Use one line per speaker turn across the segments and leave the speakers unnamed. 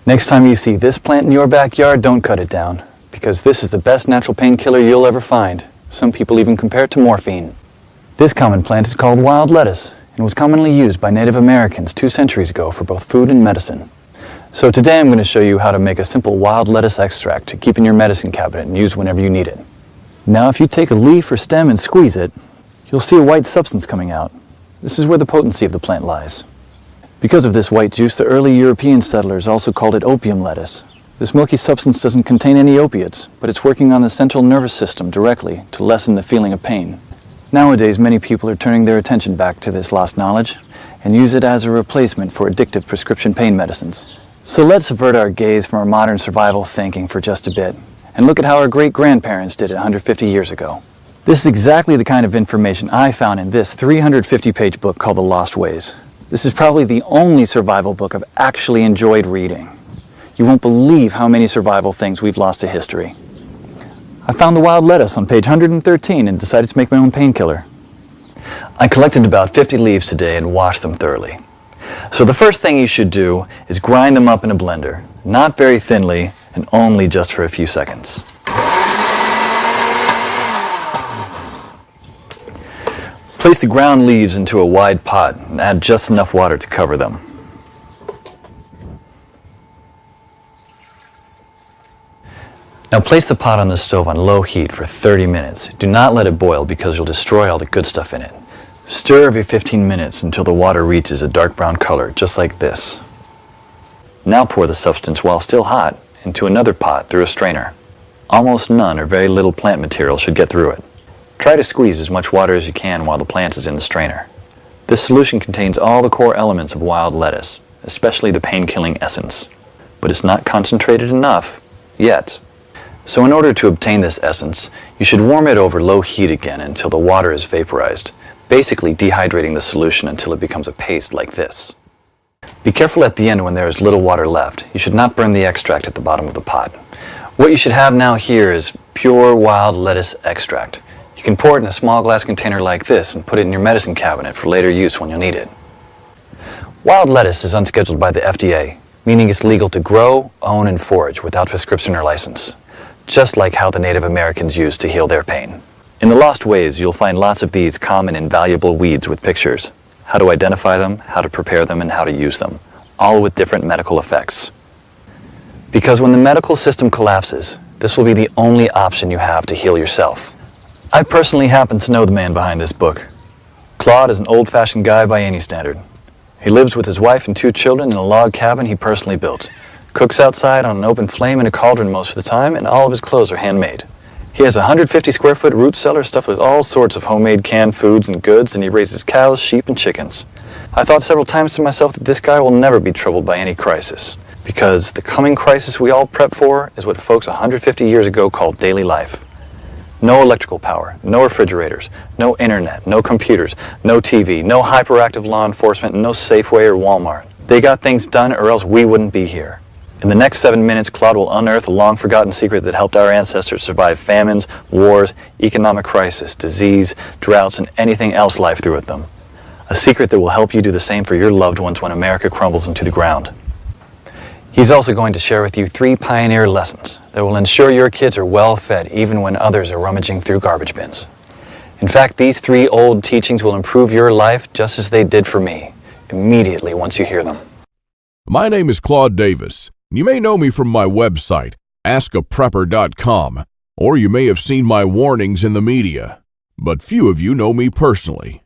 Next time you see this plant in your backyard, don't cut it down, because this is the best natural painkiller you'll ever find. Some people even compare it to morphine. This common plant is called wild lettuce and was commonly used by Native Americans 2 centuries ago for both food and medicine. So today I'm going to show you how to make a simple wild lettuce extract to keep in your medicine cabinet and use whenever you need it. Now if you take a leaf or stem and squeeze it, you'll see a white substance coming out. This is where the potency of the plant lies. Because of this white juice, the early European settlers also called it opium lettuce. This milky substance doesn't contain any opiates, but it's working on the central nervous system directly to lessen the feeling of pain. Nowadays, many people are turning their attention back to this lost knowledge and use it as a replacement for addictive prescription pain medicines. So let's avert our gaze from our modern survival thinking for just a bit and look at how our great-grandparents did it 150 years ago. This is exactly the kind of information I found in this 350-page book called The Lost Ways. This is probably the only survival book I've actually enjoyed reading. You won't believe how many survival things we've lost to history. I found the wild lettuce on page 113 and decided to make my own painkiller. I collected about 50 leaves today and washed them thoroughly. So the first thing you should do is grind them up in a blender, not very thinly and only just for a few seconds. Place the ground leaves into a wide pot and add just enough water to cover them. Now place the pot on the stove on low heat for 30 minutes. Do not let it boil because you'll destroy all the good stuff in it. Stir every 15 minutes until the water reaches a dark brown color, just like this. Now pour the substance while still hot into another pot through a strainer. Almost none or very little plant material should get through it. Try to squeeze as much water as you can while the plant is in the strainer. This solution contains all the core elements of wild lettuce, especially the pain-killing essence. But it's not concentrated enough yet. So in order to obtain this essence, you should warm it over low heat again until the water is vaporized, basically dehydrating the solution until it becomes a paste like this. Be careful at the end when there is little water left. You should not burn the extract at the bottom of the pot. What you should have now here is pure wild lettuce extract. You can pour it in a small glass container like this and put it in your medicine cabinet for later use when you'll need it. Wild lettuce is unscheduled by the FDA, meaning it's legal to grow, own, and forage without prescription or license, just like how the Native Americans used to heal their pain. In The Lost Ways, you'll find lots of these common and valuable weeds with pictures, how to identify them, how to prepare them, and how to use them, all with different medical effects. Because when the medical system collapses, this will be the only option you have to heal yourself. I personally happen to know the man behind this book. Claude is an old-fashioned guy by any standard. He lives with his wife and 2 children in a log cabin he personally built, cooks outside on an open flame in a cauldron most of the time, and all of his clothes are handmade. He has a 150-square-foot root cellar stuffed with all sorts of homemade canned foods and goods, and he raises cows, sheep, and chickens. I thought several times to myself that this guy will never be troubled by any crisis, because the coming crisis we all prep for is what folks 150 years ago called daily life. No electrical power, no refrigerators, no internet, no computers, no TV, no hyperactive law enforcement, and no Safeway or Walmart. They got things done or else we wouldn't be here. In the next 7 minutes, Claude will unearth a long-forgotten secret that helped our ancestors survive famines, wars, economic crisis, disease, droughts, and anything else life threw at them. A secret that will help you do the same for your loved ones when America crumbles into the ground. He's also going to share with you 3 pioneer lessons that will ensure your kids are well fed even when others are rummaging through garbage bins. In fact, these 3 old teachings will improve your life just as they did for me, immediately once you hear them.
My name is Claude Davis. You may know me from my website, askaprepper.com, or you may have seen my warnings in the media, but few of you know me personally.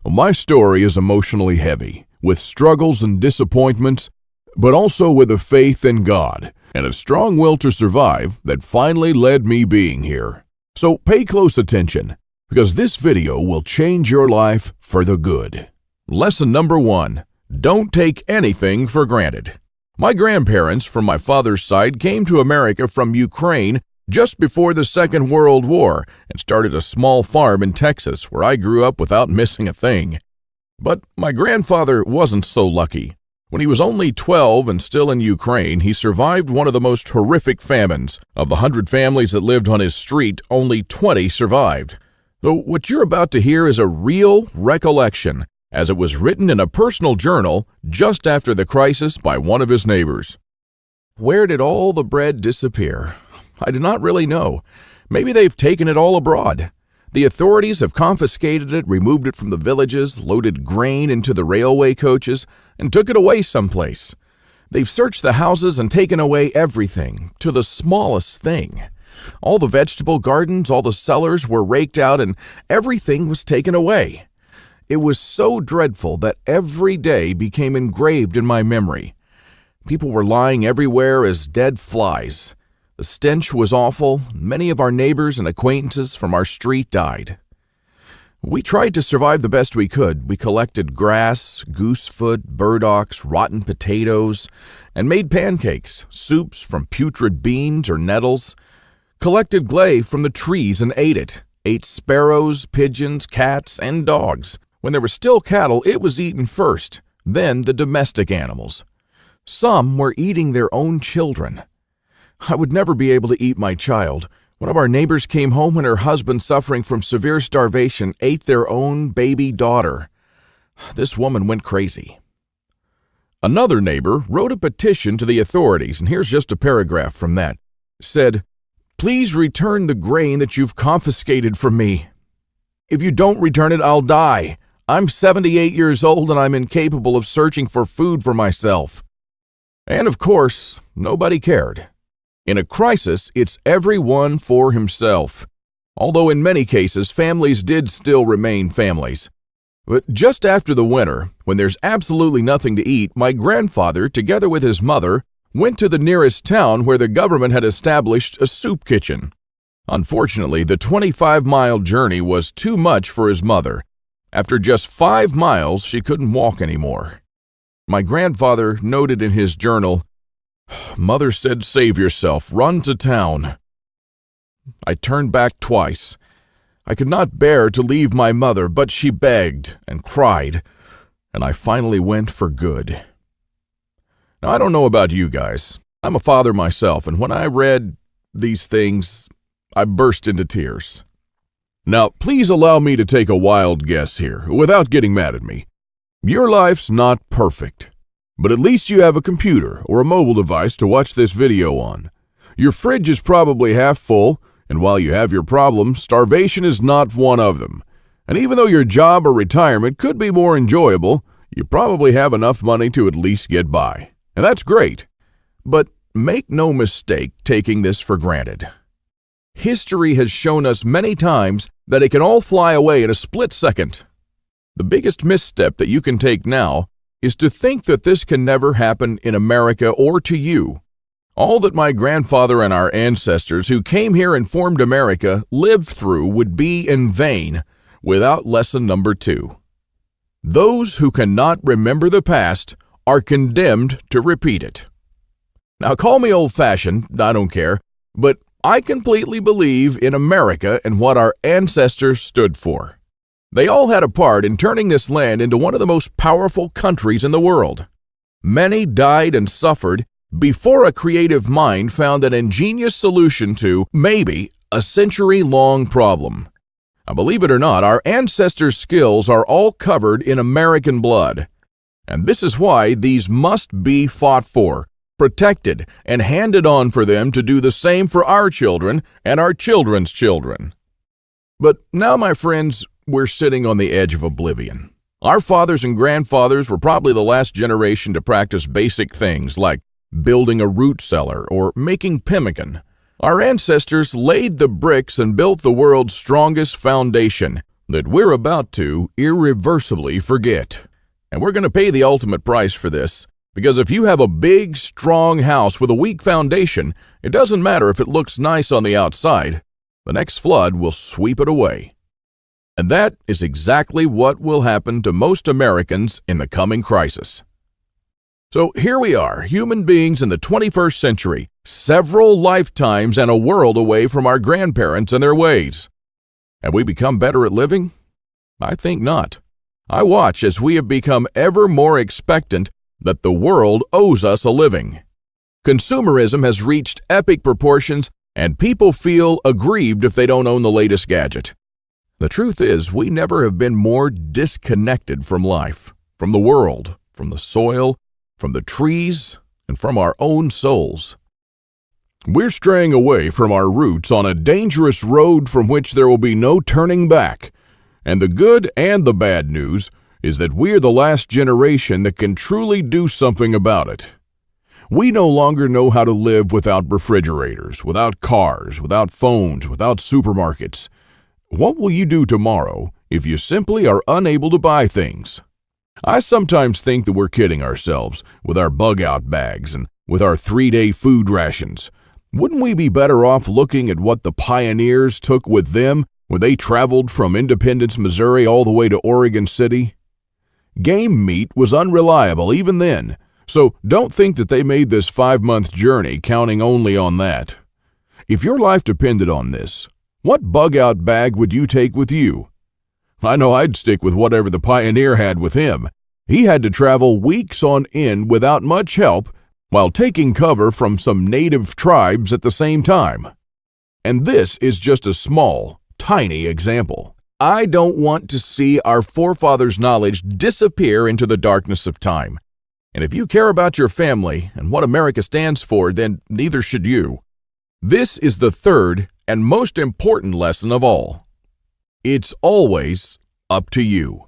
My story is emotionally heavy, with struggles and disappointments, but also with a faith in God and a strong will to survive that finally led me being here. So pay close attention, because this video will change your life for the good. Lesson number 1, don't take anything for granted. My grandparents from my father's side came to America from Ukraine just before the Second World War and started a small farm in Texas where I grew up without missing a thing. But my grandfather wasn't so lucky. When he was only 12 and still in Ukraine, he survived one of the most horrific famines. Of the 100 families that lived on his street, only 20 survived. So what you're about to hear is a real recollection, as it was written in a personal journal just after the crisis by one of his neighbors. Where did all the bread disappear? I do not really know. Maybe they've taken it all abroad. The authorities have confiscated it, removed it from the villages, loaded grain into the railway coaches, and took it away someplace. They've searched the houses and taken away everything, to the smallest thing. All the vegetable gardens, all the cellars were raked out, and everything was taken away. It was so dreadful that every day became engraved in my memory. People were lying everywhere as dead flies. The stench was awful. Many of our neighbors and acquaintances from our street died. We tried to survive the best we could. We collected grass, goosefoot, burdocks, rotten potatoes, and made pancakes, soups from putrid beans or nettles, collected clay from the trees and ate it, ate sparrows, pigeons, cats, and dogs. When there were still cattle, it was eaten first, then the domestic animals. Some were eating their own children. I would never be able to eat my child. One of our neighbors came home when her husband, suffering from severe starvation, ate their own baby daughter. This woman went crazy. Another neighbor wrote a petition to the authorities, and here's just a paragraph from that. It said, "Please return the grain that you've confiscated from me. If you don't return it, I'll die. I'm 78 years old and I'm incapable of searching for food for myself." And of course, nobody cared. In a crisis, it's everyone for himself. Although in many cases, families did still remain families. But just after the winter, when there's absolutely nothing to eat, my grandfather, together with his mother, went to the nearest town where the government had established a soup kitchen. Unfortunately, the 25-mile journey was too much for his mother. After just 5 miles, she couldn't walk anymore. My grandfather noted in his journal, "Mother said, save yourself, run to town." I turned back twice. I could not bear to leave my mother, but she begged and cried, and I finally went for good. Now, I don't know about you guys. I'm a father myself, and when I read these things, I burst into tears. Now, please allow me to take a wild guess here, without getting mad at me. Your life's not perfect. But at least you have a computer or a mobile device to watch this video on. Your fridge is probably half full, and while you have your problems, starvation is not one of them. And even though your job or retirement could be more enjoyable, you probably have enough money to at least get by. And that's great. But make no mistake taking this for granted. History has shown us many times that it can all fly away in a split second. The biggest misstep that you can take now is to think that this can never happen in America or to you. All that my grandfather and our ancestors who came here and formed America lived through would be in vain without lesson number 2. Those who cannot remember the past are condemned to repeat it. Now, call me old-fashioned, I don't care, but I completely believe in America and what our ancestors stood for. They all had a part in turning this land into one of the most powerful countries in the world. Many died and suffered before a creative mind found an ingenious solution to, maybe, a century-long problem. Now, believe it or not, our ancestors' skills are all covered in American blood. And this is why these must be fought for, protected, and handed on for them to do the same for our children and our children's children. But now, my friends, we're sitting on the edge of oblivion. Our fathers and grandfathers were probably the last generation to practice basic things like building a root cellar or making pemmican. Our ancestors laid the bricks and built the world's strongest foundation that we're about to irreversibly forget. And we're going to pay the ultimate price for this, because if you have a big, strong house with a weak foundation, it doesn't matter if it looks nice on the outside. The next flood will sweep it away. And that is exactly what will happen to most Americans in the coming crisis. So here we are, human beings in the 21st century, several lifetimes and a world away from our grandparents and their ways. Have we become better at living? I think not. I watch as we have become ever more expectant that the world owes us a living. Consumerism has reached epic proportions, and people feel aggrieved if they don't own the latest gadget. The truth is, we never have been more disconnected from life, from the world, from the soil, from the trees, and from our own souls. We're straying away from our roots on a dangerous road from which there will be no turning back. And the good and the bad news is that we're the last generation that can truly do something about it. We no longer know how to live without refrigerators, without cars, without phones, without supermarkets. What will you do tomorrow if you simply are unable to buy things? I sometimes think that we're kidding ourselves with our bug-out bags and with our 3-day food rations. Wouldn't we be better off looking at what the pioneers took with them when they traveled from Independence, Missouri all the way to Oregon City? Game meat was unreliable even then, so don't think that they made this 5-month journey counting only on that. If your life depended on this, what bug-out bag would you take with you? I know I'd stick with whatever the pioneer had with him. He had to travel weeks on end without much help while taking cover from some native tribes at the same time. And this is just a small, tiny example. I don't want to see our forefathers' knowledge disappear into the darkness of time. And if you care about your family and what America stands for, then neither should you. This is the third and most important lesson of all. It's always up to you.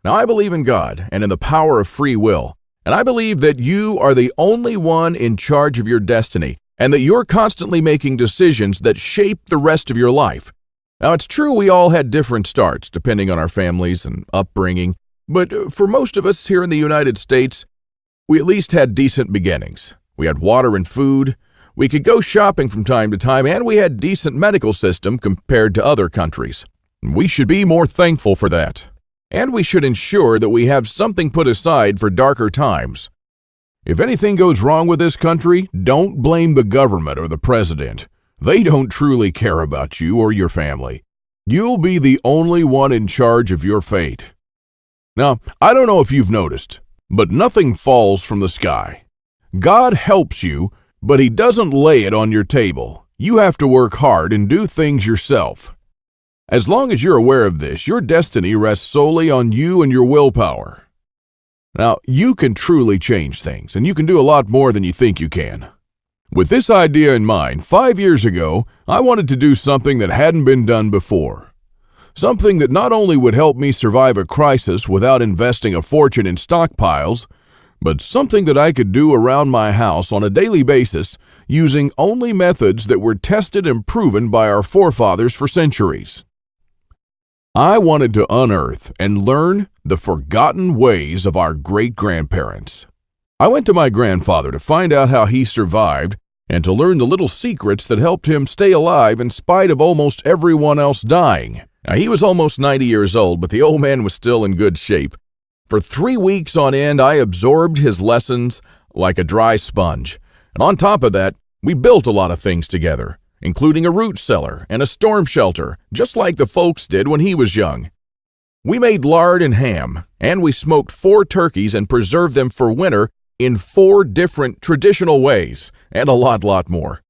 Now, I believe in God and in the power of free will, and I believe that you are the only one in charge of your destiny, and that you're constantly making decisions that shape the rest of your life. Now, it's true we all had different starts, depending on our families and upbringing, but for most of us here in the United States, we at least had decent beginnings. We had water and food, we could go shopping from time to time, and we had decent medical system compared to other countries. We should be more thankful for that. And we should ensure that we have something put aside for darker times. If anything goes wrong with this country, don't blame the government or the president. They don't truly care about you or your family. You'll be the only one in charge of your fate. Now, I don't know if you've noticed, but nothing falls from the sky. God helps you, but He doesn't lay it on your table. You have to work hard and do things yourself. As long as you're aware of this, your destiny rests solely on you and your willpower. Now, you can truly change things, and you can do a lot more than you think you can. With this idea in mind, 5 years ago, I wanted to do something that hadn't been done before. Something that not only would help me survive a crisis without investing a fortune in stockpiles, but something that I could do around my house on a daily basis using only methods that were tested and proven by our forefathers for centuries. I wanted to unearth and learn the forgotten ways of our great-grandparents. I went to my grandfather to find out how he survived and to learn the little secrets that helped him stay alive in spite of almost everyone else dying. Now, he was almost 90 years old, but the old man was still in good shape. For 3 weeks on end, I absorbed his lessons like a dry sponge. And on top of that, we built a lot of things together, including a root cellar and a storm shelter, just like the folks did when he was young. We made lard and ham, and we smoked 4 turkeys and preserved them for winter in 4 different traditional ways, and a lot more.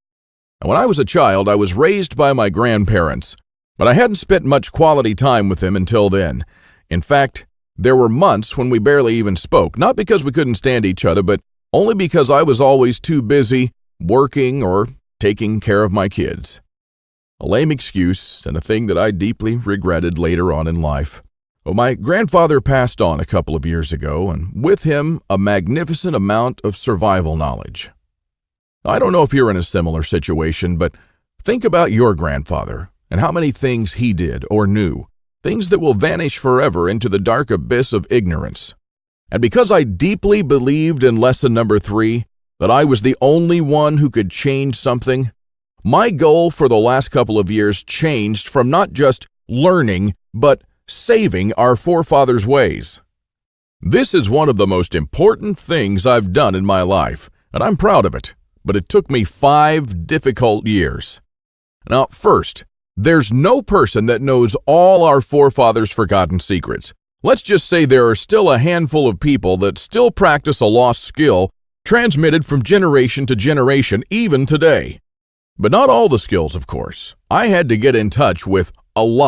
And when I was a child, I was raised by my grandparents, but I hadn't spent much quality time with them until then. In fact, there were months when we barely even spoke, not because we couldn't stand each other, but only because I was always too busy working or taking care of my kids. A lame excuse and a thing that I deeply regretted later on in life. Well, my grandfather passed on a couple of years ago, and with him, a magnificent amount of survival knowledge. I don't know if you're in a similar situation, but think about your grandfather and how many things he did or knew, things that will vanish forever into the dark abyss of ignorance. And because I deeply believed in lesson number 3, that I was the only one who could change something, my goal for the last couple of years changed from not just learning, but saving our forefathers' ways. This is one of the most important things I've done in my life, and I'm proud of it, but it took me 5 difficult years. Now, first, there's no person that knows all our forefathers' forgotten secrets. Let's just say there are still a handful of people that still practice a lost skill transmitted from generation to generation, even today. But not all the skills, of course. I had to get in touch with a lot